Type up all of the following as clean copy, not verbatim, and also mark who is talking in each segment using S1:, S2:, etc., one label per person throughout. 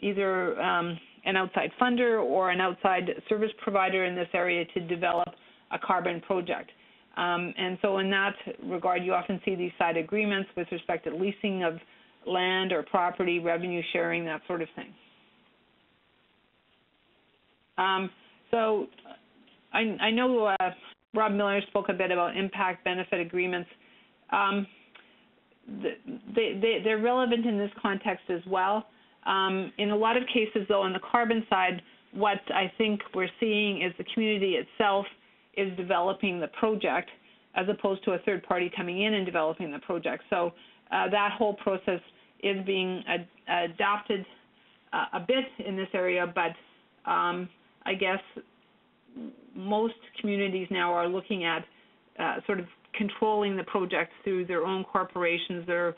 S1: either an outside funder or an outside service provider in this area to develop a carbon project. And so in that regard, you often see these side agreements with respect to leasing of land or property, revenue sharing, that sort of thing. So I know Rob Miller spoke a bit about impact benefit agreements. They're relevant in this context as well. In a lot of cases, though, on the carbon side, what I think we're seeing is the community itself is developing the project as opposed to a third party coming in and developing the project. So that whole process is being adapted a bit in this area, but I guess most communities now are looking at sort of controlling the project through their own corporations. They're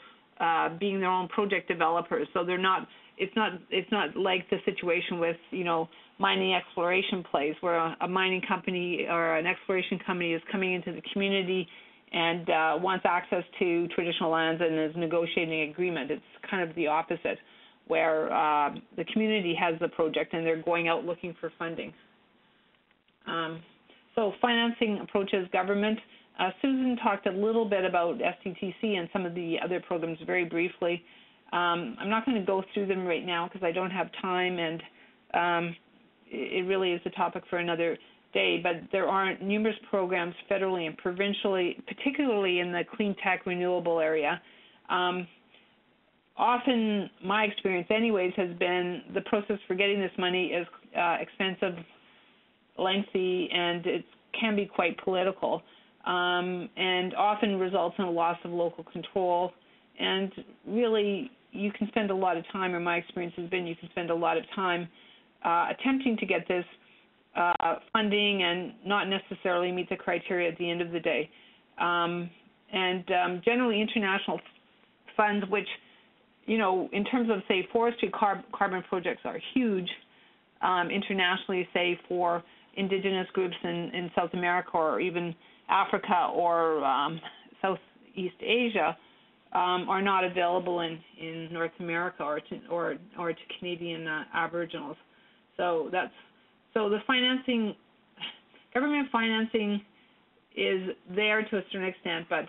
S1: being their own project developers. So they're not. It's not like the situation with mining exploration plays where a mining company or an exploration company is coming into the community and wants access to traditional lands and is negotiating an agreement. It's kind of the opposite, where the community has the project and they're going out looking for funding. So financing approaches government. Susan talked a little bit about STTC and some of the other programs very briefly. I'm not going to go through them right now because I don't have time, and it really is a topic for another day, but there are numerous programs federally and provincially, particularly in the clean tech renewable area. Often, my experience anyways has been the process for getting this money is expensive, lengthy, and it can be quite political, and often results in a loss of local control. And really, you can spend a lot of time, or my experience has been you can spend a lot of time attempting to get this funding and not necessarily meet the criteria at the end of the day. Generally international funds, which, in terms of, say, forestry carbon projects are huge internationally, say, for indigenous groups in South America or even Africa or Southeast Asia, are not available in North America or to Canadian Aboriginals. So the financing, government financing, is there to a certain extent, but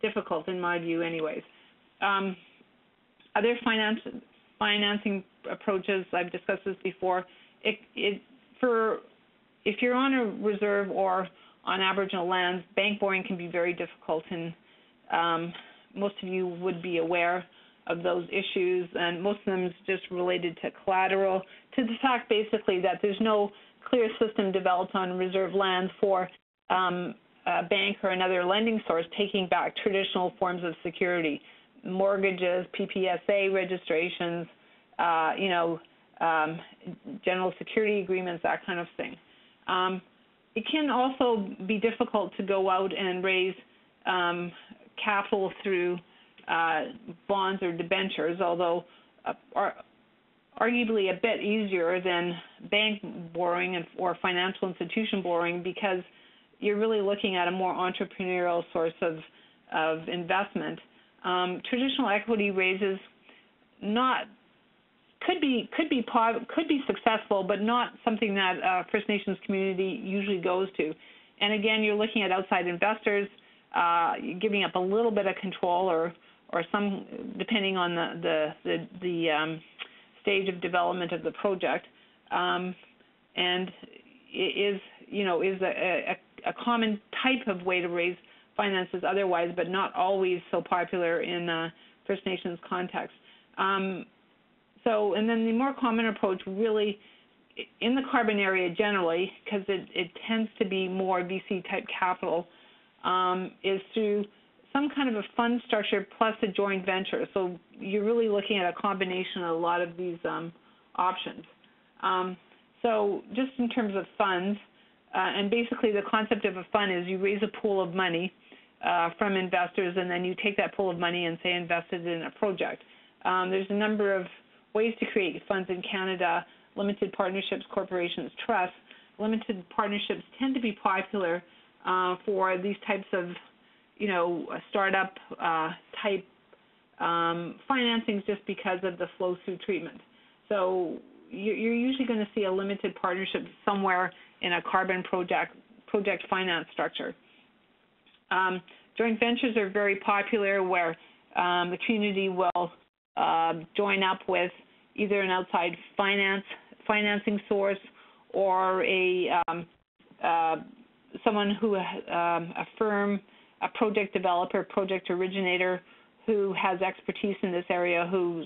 S1: difficult in my view, anyways. Other financing approaches, I've discussed this before. If you're on a reserve or on Aboriginal lands, bank borrowing can be very difficult, and most of you would be aware of those issues, and most of them is just related to collateral, to the fact basically that there's no clear system developed on reserve lands for a bank or another lending source taking back traditional forms of security, mortgages, PPSA registrations, general security agreements, that kind of thing. It can also be difficult to go out and raise capital through bonds or debentures, although arguably a bit easier than bank borrowing or financial institution borrowing, because you're really looking at a more entrepreneurial source of investment. Traditional equity raises could be successful, but not something that First Nations community usually goes to. And again, you're looking at outside investors, giving up a little bit of control, or some, depending on the stage of development of the project, and is a common type of way to raise finances otherwise, but not always so popular in First Nations context. And then the more common approach, really, in the carbon area generally, because it tends to be more VC type capital, is through some kind of a fund structure plus a joint venture. So you're really looking at a combination of a lot of these options. So just in terms of funds, and basically the concept of a fund is you raise a pool of money from investors, and then you take that pool of money and, say, invest it in a project. There's a number of ways to create funds in Canada: limited partnerships, corporations, trusts. Limited partnerships tend to be popular for these types of, startup type financings, just because of the flow-through treatment. So you're usually going to see a limited partnership somewhere in a carbon project finance structure. Joint ventures are very popular, where the community will join up with either an outside financing source or someone who a firm, a project developer, project originator who has expertise in this area, who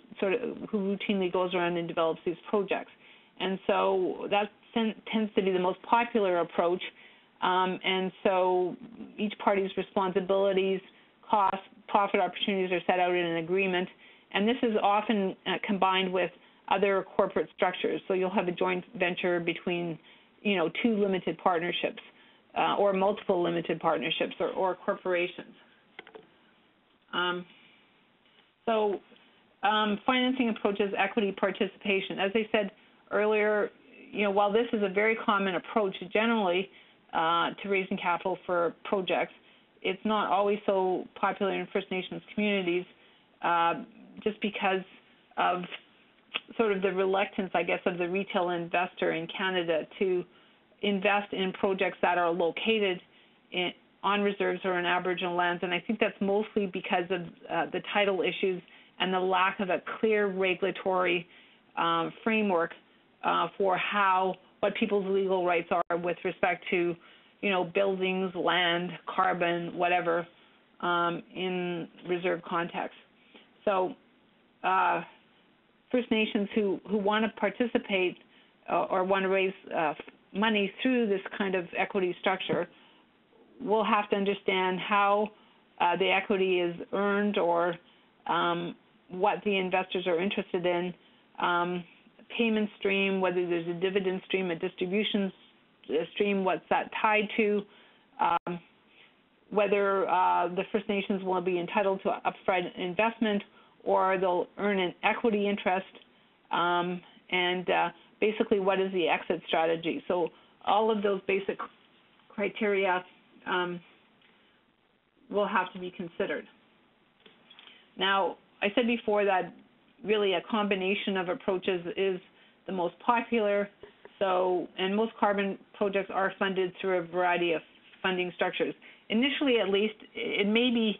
S1: routinely goes around and develops these projects. And so that tends to be the most popular approach. And so each party's responsibilities, costs, profit opportunities are set out in an agreement. And this is often combined with other corporate structures. So you'll have a joint venture between, two limited partnerships or multiple limited partnerships or corporations. Financing approaches equity participation. As I said earlier, while this is a very common approach generally to raising capital for projects, it's not always so popular in First Nations communities just because of sort of the reluctance, I guess, of the retail investor in Canada to invest in projects that are located on reserves or in Aboriginal lands. And I think that's mostly because of the title issues and the lack of a clear regulatory framework for what people's legal rights are with respect to, buildings, land, carbon, whatever, in reserve context. So First Nations who want to participate or want to raise money through this kind of equity structure will have to understand how the equity is earned or what the investors are interested in, payment stream, whether there's a dividend stream, a distribution stream, what's that tied to, whether the First Nations will be entitled to upfront investment or they'll earn an equity interest, and basically what is the exit strategy. So all of those basic criteria will have to be considered. Now, I said before that really a combination of approaches is the most popular. So, and most carbon projects are funded through a variety of funding structures. Initially, at least, it may be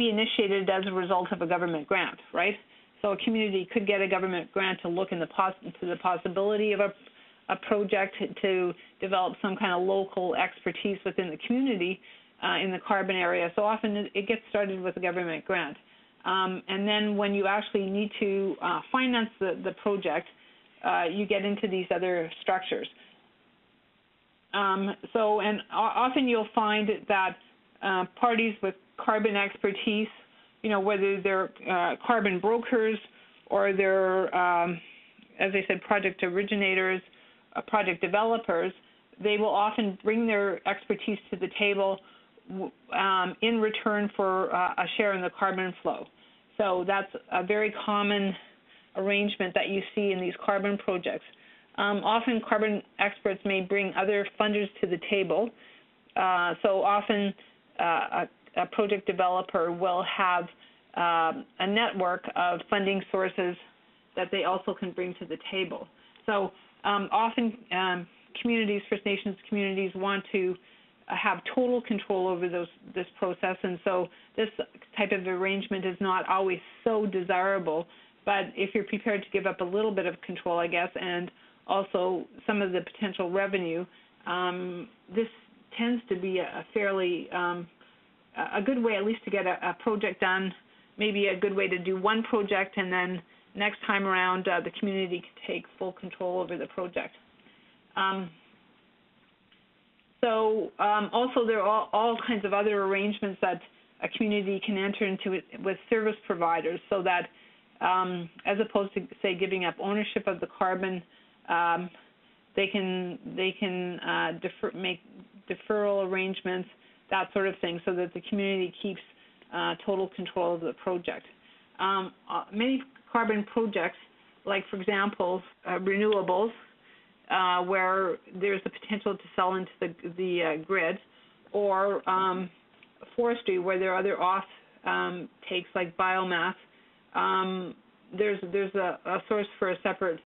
S1: initiated as a result of a government grant, right? So a community could get a government grant to look into the possibility of a project to develop some kind of local expertise within the community in the carbon area. So often it gets started with a government grant. And then when you actually need to finance the project, you get into these other structures. And often you'll find that parties with carbon expertise, whether they're carbon brokers or they're, as I said, project originators, project developers, they will often bring their expertise to the table in return for a share in the carbon flow. So that's a very common arrangement that you see in these carbon projects. Often carbon experts may bring other funders to the table. So often a project developer will have a network of funding sources that they also can bring to the table. So often communities, First Nations communities, want to have total control over this process, and so this type of arrangement is not always so desirable. But if you're prepared to give up a little bit of control, I guess, and also some of the potential revenue, this tends to be a fairly a good way, at least, to get a project done. Maybe a good way to do one project, and then next time around, the community can take full control over the project. Also, there are all kinds of other arrangements that a community can enter into with service providers, so that as opposed to, say, giving up ownership of the carbon, they can make deferral arrangements, that sort of thing, so that the community keeps total control of the project. Many carbon projects, like, for example, renewables, where there's the potential to sell into the grid, or forestry, where there are other off takes like biomass. there's a source for a separate